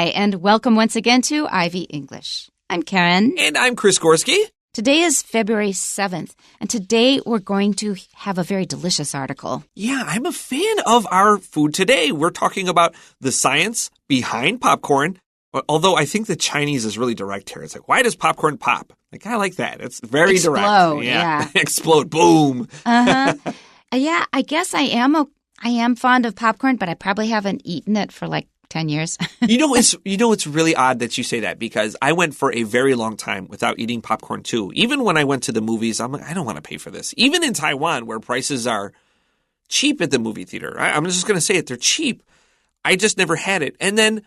Hi, and welcome once again to Ivy English. I'm Karen. And I'm Chris Gorski. Today is February 7th, and today we're going to have a very delicious article. Yeah, I'm a fan of our food today. We're talking about the science behind popcorn, although I think the Chinese is really direct here. It's like, why does popcorn pop? Like, I like that. It's very Explode, direct. yeah. Explode, boom. Yeah, I guess I am fond of popcorn, but I probably haven't eaten it for like 10 years. It's really odd that you say that because I went for a very long time without eating popcorn too. Even when I went to the movies, I'm like, I don't want to pay for this. Even in Taiwan, where prices are cheap at the movie theater, I'm just going to say it, they're cheap. I just never had it. And then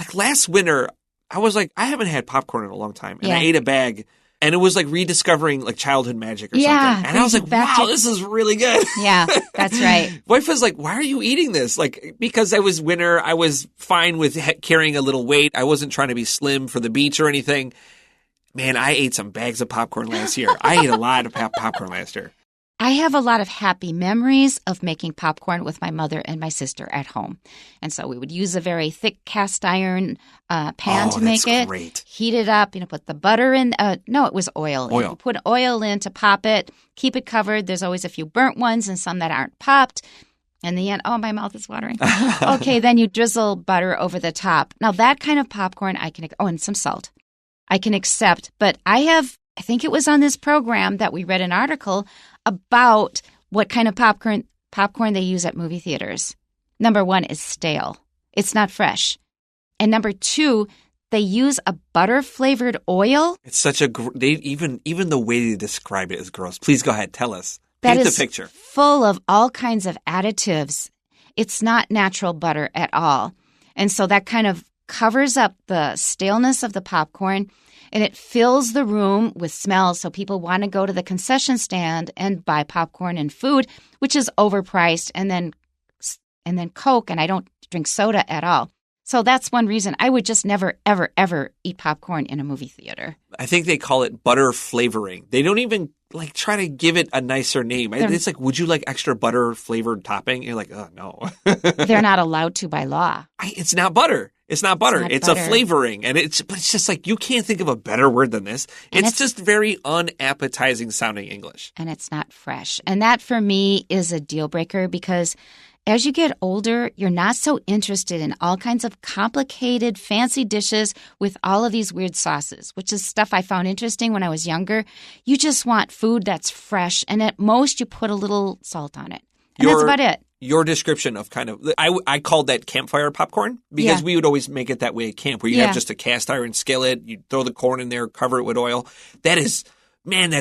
like last winter, I was like, I haven't had popcorn in a long time. And I ate a bag. And it was like rediscovering like childhood magic or something. And I was like, wow, this is really good. Yeah, that's right. Wife was like, why are you eating this? Like, because I was winter, I was fine with carrying a little weight. I wasn't trying to be slim for the beach or anything. Man, I ate some bags of popcorn last year. I ate a lot of popcorn last year. I have a lot of happy memories of making popcorn with my mother and my sister at home. And so we would use a very thick cast iron pan to make it. Great. Heat it up, put the butter in. No, it was oil. Oil. You put oil in to pop it, keep it covered. There's always a few burnt ones and some that aren't popped. In the end, my mouth is watering. Okay, then you drizzle butter over the top. Now that kind of popcorn and some salt. I can accept, but I think it was on this program that we read an article about what kind of popcorn they use at movie theaters. Number one is stale. It's not fresh. And number two, they use a butter-flavored oil. It's such even the way they describe it is gross. Please go ahead, tell us. Paint the is picture. Full of all kinds of additives. It's not natural butter at all. And so that kind of covers up the staleness of the popcorn. And it fills the room with smell, so people want to go to the concession stand and buy popcorn and food, which is overpriced, and then Coke, and I don't drink soda at all. So that's one reason I would just never, ever, ever eat popcorn in a movie theater. I think they call it butter flavoring. They don't even try to give it a nicer name. It's like, would you like extra butter flavored topping? You're like, oh, no. They're not allowed to by law. It's not butter. It's not butter. It's a flavoring. But it's just like, you can't think of a better word than this. It's just very unappetizing sounding English. And it's not fresh. And that for me is a deal breaker because as you get older, you're not so interested in all kinds of complicated, fancy dishes with all of these weird sauces, which is stuff I found interesting when I was younger. You just want food that's fresh, and at most you put a little salt on it. And that's about it. Your description of I called that campfire popcorn because we would always make it that way at camp where you have just a cast iron skillet, you throw the corn in there, cover it with oil. That's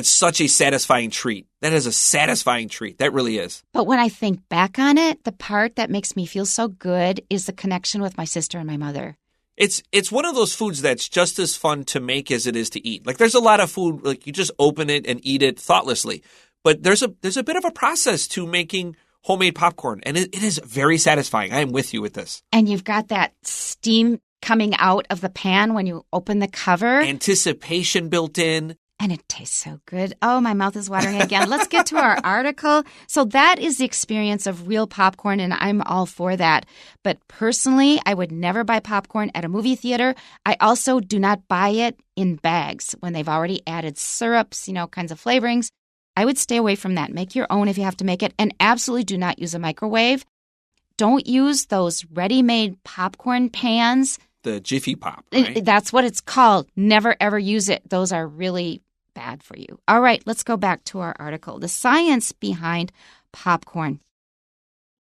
such a satisfying treat. That is a satisfying treat. That really is. But when I think back on it, the part that makes me feel so good is the connection with my sister and my mother. It's one of those foods that's just as fun to make as it is to eat. Like there's a lot of food, like you just open it and eat it thoughtlessly. But there's a bit of a process to making homemade popcorn, and it is very satisfying. I am with you with this. And you've got that steam coming out of the pan when you open the cover. Anticipation built in. And it tastes so good. Oh, my mouth is watering again. Let's get to our article. So that is the experience of real popcorn, and I'm all for that. But personally, I would never buy popcorn at a movie theater. I also do not buy it in bags when they've already added syrups, kinds of flavorings. I would stay away from that. Make your own if you have to make it. And absolutely do not use a microwave. Don't use those ready-made popcorn pans. The Jiffy Pop, right? That's what it's called. Never, ever use it. Those are really bad for you. All right, let's go back to our article. The science behind popcorn.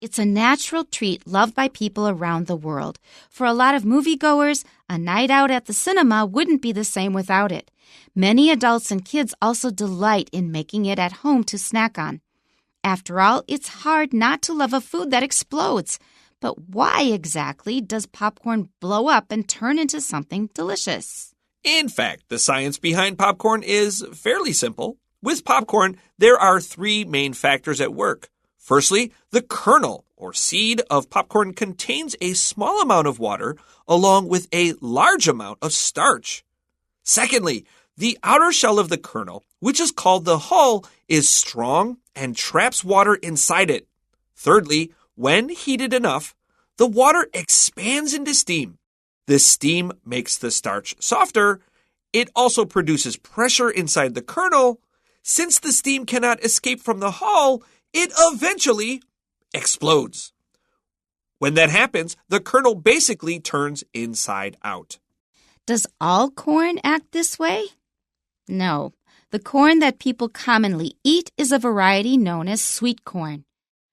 It's a natural treat loved by people around the world. For a lot of moviegoers, a night out at the cinema wouldn't be the same without it. Many adults and kids also delight in making it at home to snack on. After all, it's hard not to love a food that explodes. But why exactly does popcorn blow up and turn into something delicious? In fact, the science behind popcorn is fairly simple. With popcorn, there are three main factors at work. Firstly, the kernel or seed of popcorn contains a small amount of water along with a large amount of starch. Secondly, the outer shell of the kernel, which is called the hull, is strong and traps water inside it. Thirdly, when heated enough, the water expands into steam. This steam makes the starch softer. It also produces pressure inside the kernel. Since the steam cannot escape from the hull, it eventually explodes. When that happens, the kernel basically turns inside out. Does all corn act this way? No. The corn that people commonly eat is a variety known as sweet corn.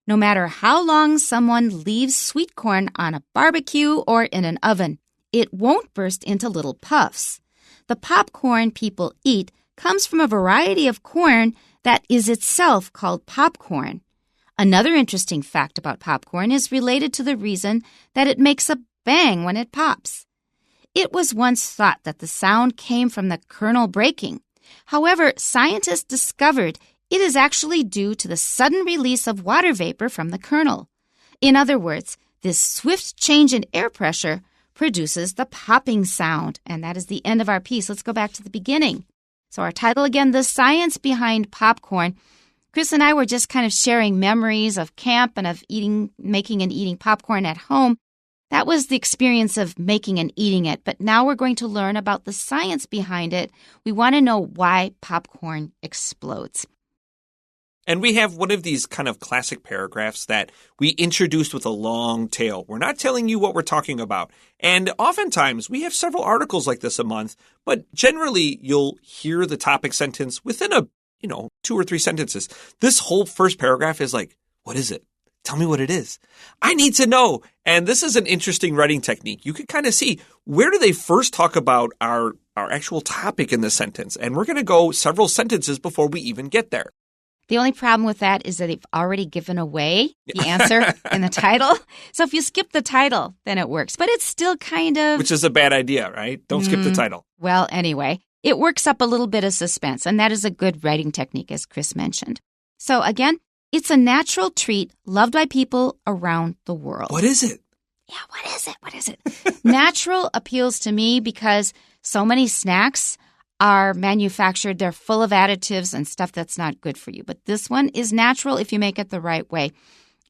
No matter how long someone leaves sweet corn on a barbecue or in an oven, it won't burst into little puffs. The popcorn people eat comes from a variety of corn that is itself called popcorn. Another interesting fact about popcorn is related to the reason that it makes a bang when it pops. It was once thought that the sound came from the kernel breaking. However, scientists discovered it is actually due to the sudden release of water vapor from the kernel. In other words, this swift change in air pressure produces the popping sound. And that is the end of our piece. Let's go back to the beginning. So our title again, The Science Behind Popcorn. Chris and I were just kind of sharing memories of camp and of making and eating popcorn at home. That was the experience of making and eating it. But now we're going to learn about the science behind it. We want to know why popcorn explodes. And we have one of these kind of classic paragraphs that we introduced with a long tail. We're not telling you what we're talking about. And oftentimes we have several articles like this a month, but generally you'll hear the topic sentence within 2 or 3 sentences. This whole first paragraph is like, what is it? Tell me what it is. I need to know. And this is an interesting writing technique. You can kind of see, where do they first talk about our actual topic in the sentence? And we're going to go several sentences before we even get there. The only problem with that is that they've already given away the answer in the title. So if you skip the title, then it works. But it's still kind of... Which is a bad idea, right? Don't skip the title. Well, anyway, it works up a little bit of suspense, and that is a good writing technique, as Chris mentioned. So again, it's a natural treat loved by people around the world. What is it? Yeah, what is it? Natural appeals to me because so many snacks are manufactured. They're full of additives and stuff that's not good for you. But this one is natural if you make it the right way.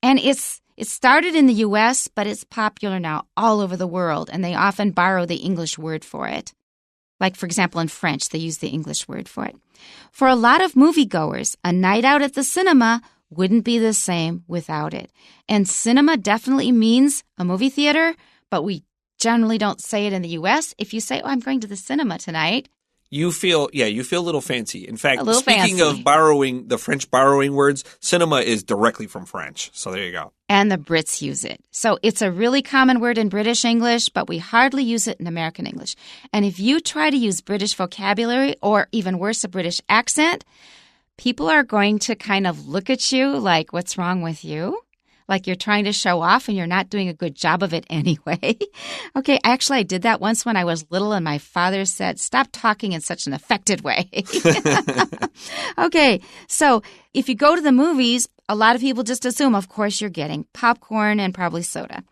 And it started in the U.S., but it's popular now all over the world. And they often borrow the English word for it. Like, for example, in French, they use the English word for it. For a lot of moviegoers, a night out at the cinema wouldn't be the same without it. And cinema definitely means a movie theater, but we generally don't say it in the U.S. If you say, I'm going to the cinema tonight, You feel a little fancy. In fact, fancy. Speaking of borrowing, the French borrowing words, cinema is directly from French. So there you go. And the Brits use it. So it's a really common word in British English, but we hardly use it in American English. And if you try to use British vocabulary, or even worse, a British accent, people are going to kind of look at you like, what's wrong with you? Like you're trying to show off and you're not doing a good job of it anyway. Okay, actually, I did that once when I was little and my father said, stop talking in such an affected way. Okay, so if you go to the movies, a lot of people just assume, of course, you're getting popcorn and probably soda.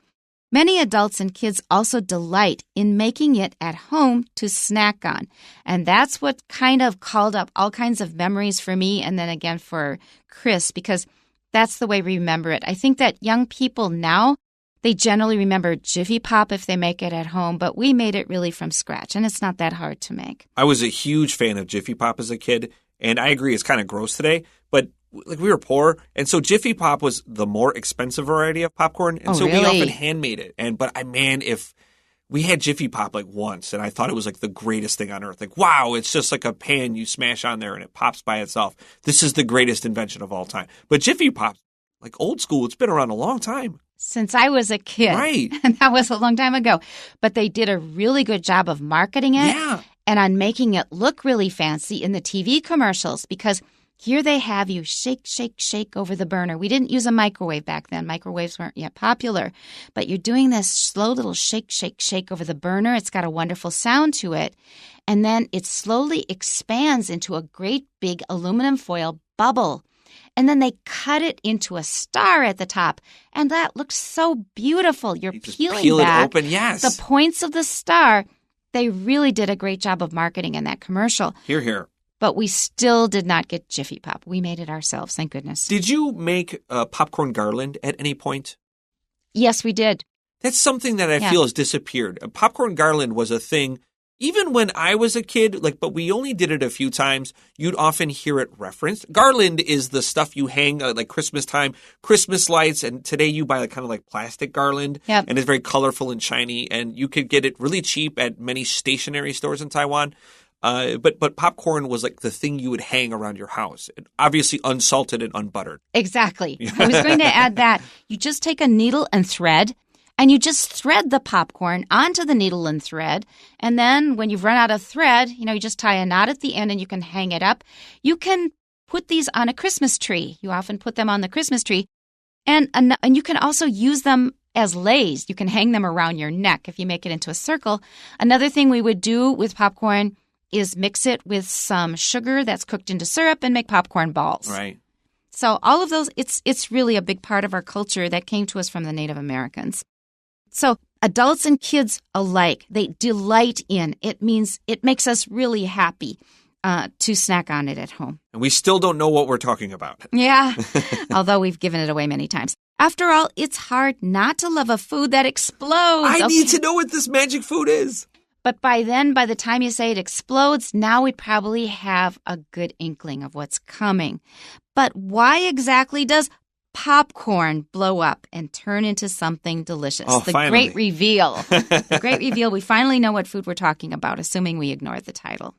Many adults and kids also delight in making it at home to snack on. And that's what kind of called up all kinds of memories for me and then again for Chris, because that's the way we remember it. I think that young people now, they generally remember Jiffy Pop if they make it at home, but we made it really from scratch, and it's not that hard to make. I was a huge fan of Jiffy Pop as a kid, and I agree it's kind of gross today, but we were poor, and so Jiffy Pop was the more expensive variety of popcorn, and so really? we often handmade it. If we had Jiffy Pop like once, and I thought it was like the greatest thing on earth. Like, wow, it's just like a pan you smash on there and it pops by itself. This is the greatest invention of all time. But Jiffy Pop, like old school, it's been around a long time. Since I was a kid. Right. And that was a long time ago. But they did a really good job of marketing it. Yeah. And on making it look really fancy in the TV commercials, because here they have you shake, shake, shake over the burner. We didn't use a microwave back then. Microwaves weren't yet popular. But you're doing this slow little shake, shake, shake over the burner. It's got a wonderful sound to it. And then it slowly expands into a great big aluminum foil bubble. And then they cut it into a star at the top. And that looks so beautiful. You're peeling back it open, yes. The points of the star. They really did a great job of marketing in that commercial. Hear, hear. But we still did not get Jiffy Pop. We made it ourselves, thank goodness. Did you make a popcorn garland at any point? Yes, we did. That's something that I feel has disappeared. A popcorn garland was a thing even when I was a kid, but we only did it a few times. You'd often hear it referenced. Garland is the stuff you hang like Christmas time, Christmas lights, and today you buy kind of like plastic garland, and it's very colorful and shiny, and you could get it really cheap at many stationery stores in Taiwan. But popcorn was like the thing you would hang around your house, obviously unsalted and unbuttered. Exactly. I was going to add that. You just take a needle and thread, and you just thread the popcorn onto the needle and thread. And then when you've run out of thread, you just tie a knot at the end and you can hang it up. You can put these on a Christmas tree. You often put them on the Christmas tree. And you can also use them as leis. You can hang them around your neck if you make it into a circle. Another thing we would do with popcorn is mix it with some sugar that's cooked into syrup and make popcorn balls. Right. So all of those, it's really a big part of our culture that came to us from the Native Americans. So adults and kids alike, they delight in. It means it makes us really happy to snack on it at home. And we still don't know what we're talking about. Yeah, although we've given it away many times. After all, it's hard not to love a food that explodes. I need to know what this magic food is. But by the time you say it explodes, now we probably have a good inkling of what's coming. But why exactly does popcorn blow up and turn into something delicious? Finally. Great reveal. The great reveal. We finally know what food we're talking about, assuming we ignore the title.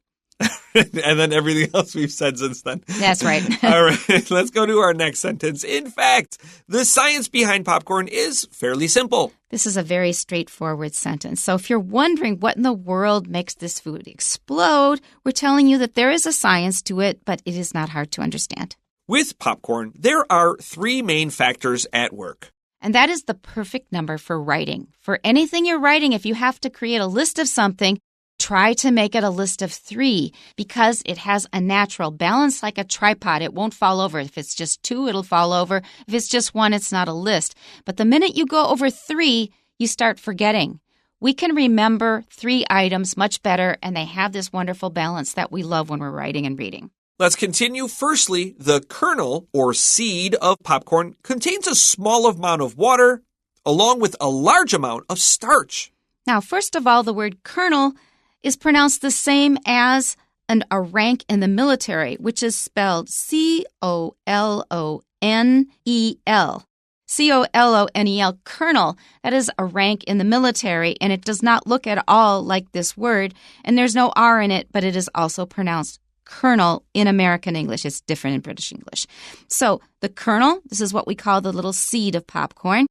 And then everything else we've said since then. That's right. All right, let's go to our next sentence. In fact, the science behind popcorn is fairly simple. This is a very straightforward sentence. So if you're wondering what in the world makes this food explode, we're telling you that there is a science to it, but it is not hard to understand. With popcorn, there are three main factors at work. And that is the perfect number for writing. For anything you're writing, if you have to create a list of something, try to make it a list of 3 because it has a natural balance like a tripod. It won't fall over. If it's just 2, it'll fall over. If it's just 1, it's not a list. But the minute you go over 3, you start forgetting. We can remember 3 items much better, and they have this wonderful balance that we love when we're writing and reading. Let's continue. Firstly, the kernel or seed of popcorn contains a small amount of water along with a large amount of starch. Now, first of all, the word kernel is pronounced the same as a rank in the military, which is spelled C-O-L-O-N-E-L. C-O-L-O-N-E-L, colonel. That is a rank in the military, and it does not look at all like this word, and there's no R in it, but it is also pronounced colonel in American English. It's different in British English. So the kernel, this is what we call the little seed of popcorn,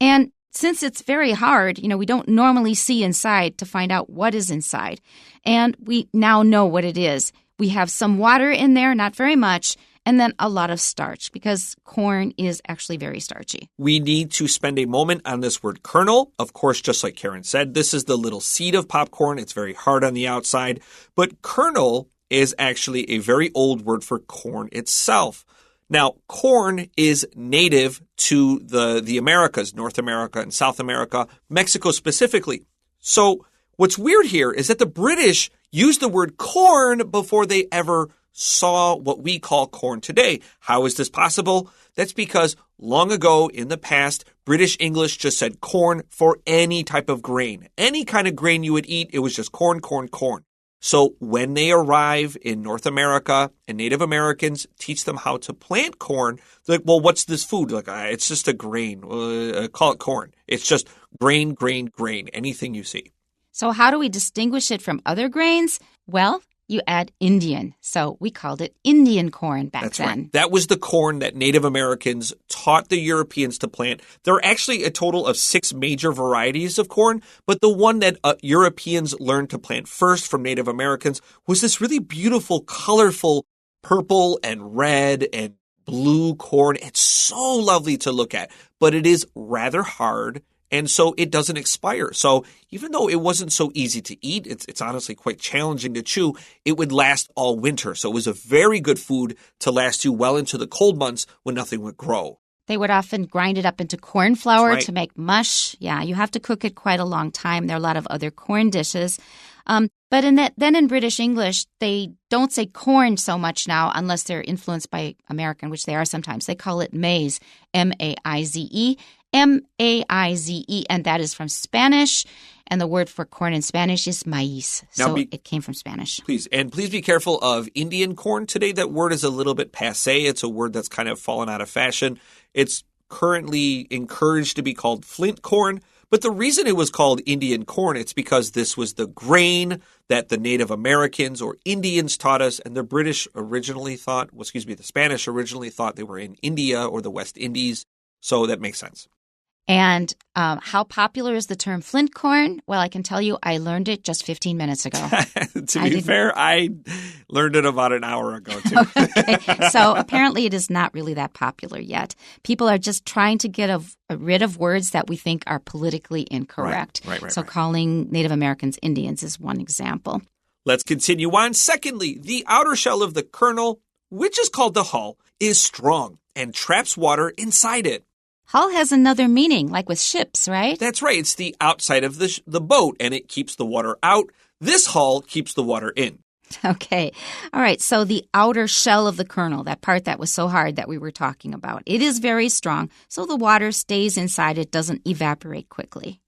and since it's very hard, we don't normally see inside to find out what is inside. And we now know what it is. We have some water in there, not very much, and then a lot of starch because corn is actually very starchy. We need to spend a moment on this word kernel. Of course, just like Karen said, this is the little seed of popcorn. It's very hard on the outside. But kernel is actually a very old word for corn itself. Now, corn is native to the Americas, North America and South America, Mexico specifically. So what's weird here is that the British used the word corn before they ever saw what we call corn today. How is this possible? That's because long ago in the past, British English just said corn for any type of grain. Any kind of grain you would eat, it was just corn, corn, corn. So when they arrive in North America and Native Americans teach them how to plant corn, they're like, well, what's this food? Like, it's just a grain. Call it corn. It's just grain, grain, grain, anything you see. So how do we distinguish it from other grains? Well, you add Indian. So we called it Indian corn back then. That's right. That was the corn that Native Americans taught the Europeans to plant. There are actually a total of 6 major varieties of corn, but the one that Europeans learned to plant first from Native Americans was this really beautiful, colorful purple and red and blue corn. It's so lovely to look at, but it is rather hard. And so it doesn't expire. So even though it wasn't so easy to eat, it's honestly quite challenging to chew, it would last all winter. So it was a very good food to last you well into the cold months when nothing would grow. They would often grind it up into corn flour right. to make mush. Yeah, you have to cook it quite a long time. There are a lot of other corn dishes. But then in British English, they don't say corn so much now unless they're influenced by American, which they are sometimes. They call it maize, M-A-I-Z-E. M-A-I-Z-E, and that is from Spanish. And the word for corn in Spanish is maíz. So it came from Spanish. Please be careful of Indian corn. Today, that word is a little bit passé. It's a word that's kind of fallen out of fashion. It's currently encouraged to be called flint corn. But the reason it was called Indian corn, it's because this was the grain that the Native Americans or Indians taught us, and the Spanish originally thought they were in India or the West Indies. So that makes sense. And how popular is the term flint corn? Well, I can tell you I learned it just 15 minutes ago. To be fair, I learned it about an hour ago, too. Okay. So apparently it is not really that popular yet. People are just trying to get rid of words that we think are politically incorrect. Right. Calling Native Americans Indians is one example. Let's continue on. Secondly, the outer shell of the kernel, which is called the hull, is strong and traps water inside it. Hull has another meaning, like with ships, right? That's right. It's the outside of the boat, and it keeps the water out. This hull keeps the water in. Okay. All right. So the outer shell of the kernel, that part that was so hard that we were talking about, it is very strong, so the water stays inside. It doesn't evaporate quickly.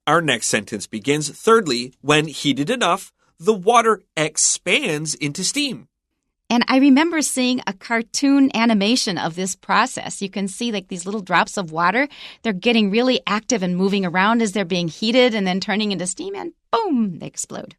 Our next sentence begins, thirdly, when heated enough, the water expands into steam. And I remember seeing a cartoon animation of this process. You can see like these little drops of water. They're getting really active and moving around as they're being heated and then turning into steam, and boom, they explode.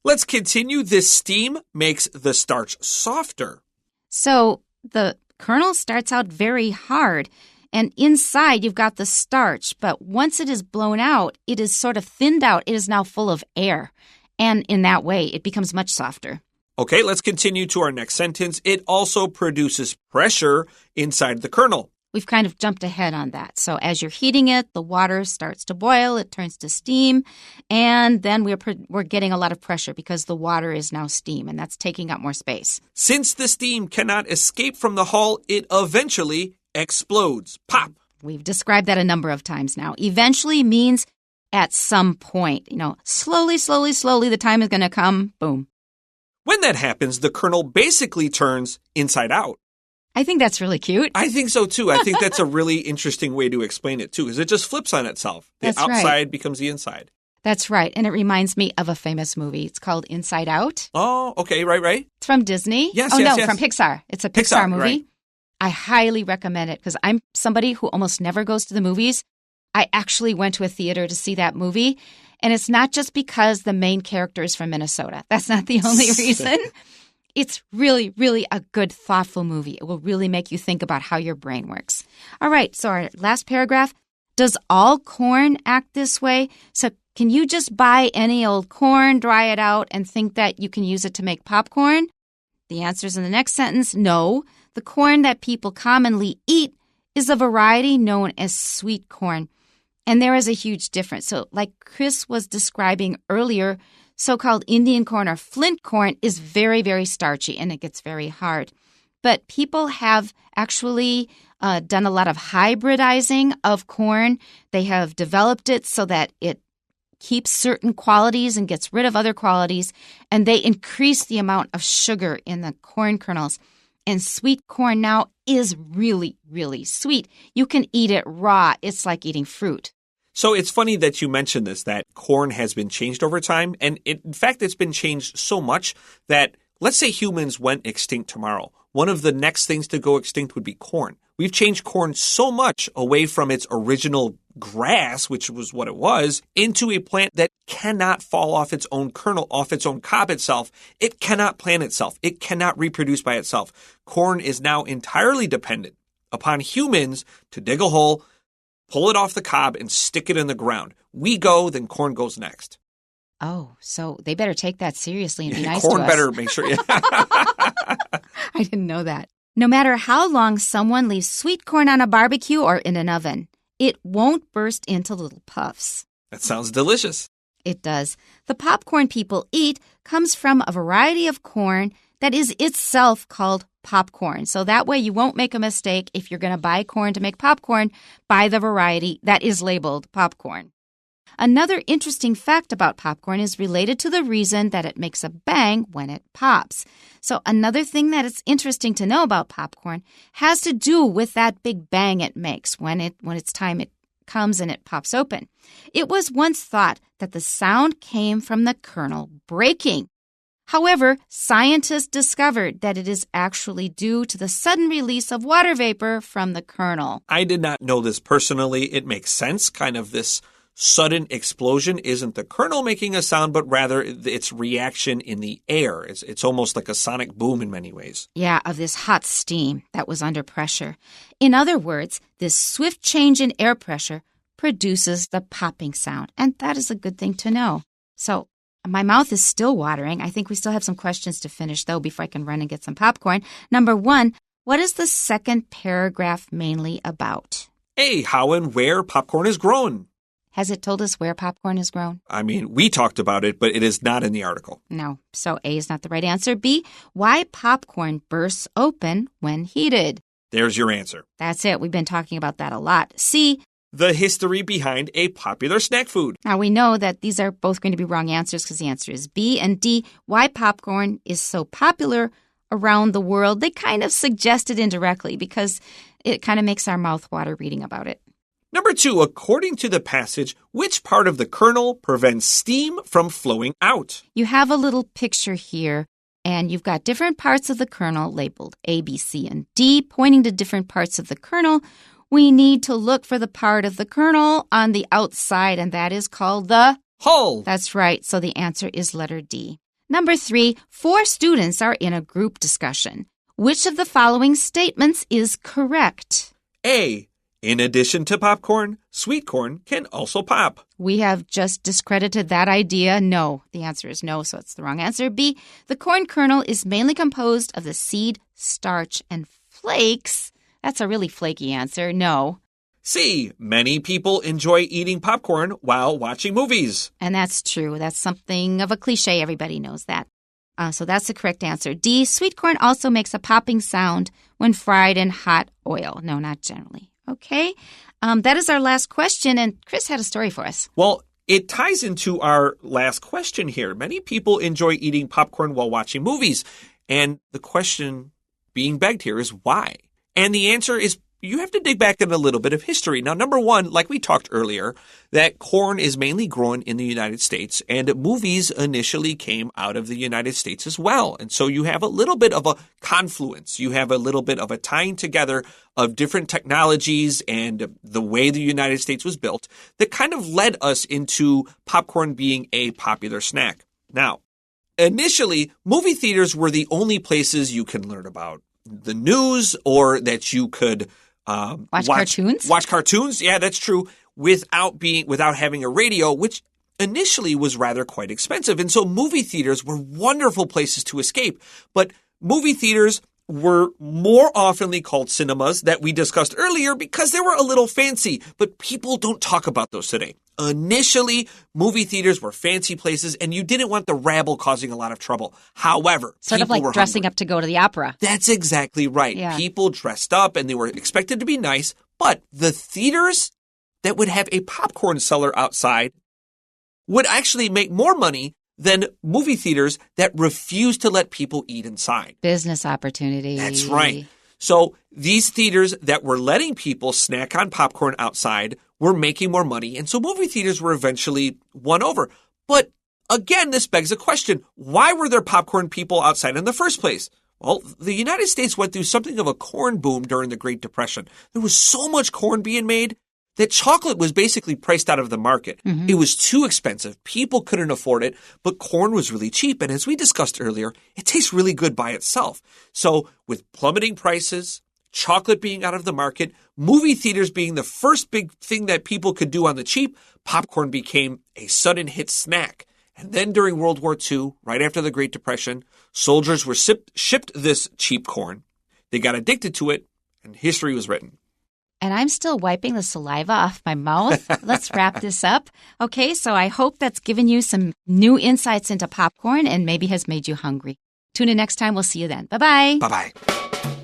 Let's continue. This steam makes the starch softer. So the kernel starts out very hard, and inside you've got the starch. But once it is blown out, it is sort of thinned out. It is now full of air. And in that way, it becomes much softer. Okay, let's continue to our next sentence. It also produces pressure inside the kernel. We've kind of jumped ahead on that. So as you're heating it, the water starts to boil, it turns to steam, and then we're getting a lot of pressure because the water is now steam, and that's taking up more space. Since the steam cannot escape from the hull, it eventually explodes. Pop! We've described that a number of times now. Eventually means at some point. Slowly, the time is going to come, boom. When that happens, the kernel basically turns inside out. I think that's really cute. I think so, too. I think that's a really interesting way to explain it, too, because it just flips on itself. The outside becomes the inside. That's right. And it reminds me of a famous movie. It's called Inside Out. Oh, okay. Right. It's from Disney. Yes, from Pixar. It's a Pixar movie. Right. I highly recommend it because I'm somebody who almost never goes to the movies. I actually went to a theater to see that movie. And it's not just because the main character is from Minnesota. That's not the only reason. It's really, really a good, thoughtful movie. It will really make you think about how your brain works. All right, so our last paragraph. Does all corn act this way? So can you just buy any old corn, dry it out, and think that you can use it to make popcorn? The answer is in the next sentence. No. The corn that people commonly eat is a variety known as sweet corn. And there is a huge difference. So like Chris was describing earlier, so-called Indian corn or flint corn is very, very starchy and it gets very hard. But people have actually done a lot of hybridizing of corn. They have developed it so that it keeps certain qualities and gets rid of other qualities. And they increase the amount of sugar in the corn kernels. And sweet corn now is really, really sweet. You can eat it raw. It's like eating fruit. So it's funny that you mentioned this, that corn has been changed over time. And in fact, it's been changed so much that let's say humans went extinct tomorrow. One of the next things to go extinct would be corn. We've changed corn so much away from its original grass, which was what it was, into a plant that cannot fall off its own kernel, off its own cob itself. It cannot plant itself. It cannot reproduce by itself. Corn is now entirely dependent upon humans to dig a hole, pull it off the cob, and stick it in the ground. We go, then corn goes next. Oh, so they better take that seriously and be nice to us. Corn better make sure. I didn't know that. No matter how long someone leaves sweet corn on a barbecue or in an oven, it won't burst into little puffs. That sounds delicious. It does. The popcorn people eat comes from a variety of corn that is itself called popcorn. So that way you won't make a mistake. If you're going to buy corn to make popcorn, buy the variety that is labeled popcorn. Another interesting fact about popcorn is related to the reason that it makes a bang when it pops. So another thing that is interesting to know about popcorn has to do with that big bang it makes when it's time it comes and it pops open. It was once thought that the sound came from the kernel breaking. However, scientists discovered that it is actually due to the sudden release of water vapor from the kernel. I did not know this personally. It makes sense. Kind of this sudden explosion isn't the kernel making a sound, but rather its reaction in the air. It's almost like a sonic boom in many ways. Yeah, of this hot steam that was under pressure. In other words, this swift change in air pressure produces the popping sound, and that is a good thing to know. So, my mouth is still watering. I think we still have some questions to finish, though, before I can run and get some popcorn. Number 1, what is the second paragraph mainly about? A, how and where popcorn is grown. Has it told us where popcorn is grown? I mean, we talked about it, but it is not in the article. No, so A is not the right answer. B, why popcorn bursts open when heated. There's your answer. That's it. We've been talking about that a lot. C, the history behind a popular snack food. Now, we know that these are both going to be wrong answers because the answer is B. And D, why popcorn is so popular around the world. They kind of suggest it indirectly because it kind of makes our mouth water reading about it. Number 2, according to the passage, which part of the kernel prevents steam from flowing out? You have a little picture here, and you've got different parts of the kernel labeled A, B, C, and D, pointing to different parts of the kernel. We need to look for the part of the kernel on the outside, and that is called the hull. That's right. So the answer is letter D. Number 3, 4 students are in a group discussion. Which of the following statements is correct? A, in addition to popcorn, sweet corn can also pop. We have just discredited that idea. No. The answer is no, so it's the wrong answer. B, the corn kernel is mainly composed of the seed, starch, and flakes. That's a really flaky answer. No. C, many people enjoy eating popcorn while watching movies. And that's true. That's something of a cliche. Everybody knows that. So that's the correct answer. D, sweet corn also makes a popping sound when fried in hot oil. No, not generally. Okay. That is our last question, and Chris had a story for us. Well, it ties into our last question here. Many people enjoy eating popcorn while watching movies. And the question being begged here is why? And the answer is you have to dig back in a little bit of history. Now, number 1, like we talked earlier, that corn is mainly grown in the United States, and movies initially came out of the United States as well. And so you have a little bit of a confluence. You have a little bit of a tying together of different technologies and the way the United States was built that kind of led us into popcorn being a popular snack. Now, initially, movie theaters were the only places you can learn about the news or that you could watch cartoons. Watch cartoons, yeah, that's true, without having a radio, which initially was rather quite expensive. And so movie theaters were wonderful places to escape. But movie theaters were more oftenly called cinemas that we discussed earlier because they were a little fancy. But people don't talk about those today. Initially, movie theaters were fancy places, and you didn't want the rabble causing a lot of trouble. However, sort of like dressing up to go to the opera. That's exactly right. Yeah. People dressed up, and they were expected to be nice, but the theaters that would have a popcorn seller outside would actually make more money than movie theaters that refused to let people eat inside. Business opportunity. That's right. So these theaters that were letting people snack on popcorn outside were making more money, and so movie theaters were eventually won over. But again, this begs a question. Why were there popcorn people outside in the first place? Well, the United States went through something of a corn boom during the Great Depression. There was so much corn being made that chocolate was basically priced out of the market. Mm-hmm. It was too expensive. People couldn't afford it, but corn was really cheap. And as we discussed earlier, it tastes really good by itself. So with plummeting prices, chocolate being out of the market, movie theaters being the first big thing that people could do on the cheap, popcorn became a sudden hit snack. And then during World War II, right after the Great Depression, soldiers were shipped this cheap corn. They got addicted to it, and history was written. And I'm still wiping the saliva off my mouth. Let's wrap this up. Okay, so I hope that's given you some new insights into popcorn and maybe has made you hungry. Tune in next time. We'll see you then. Bye-bye. Bye-bye.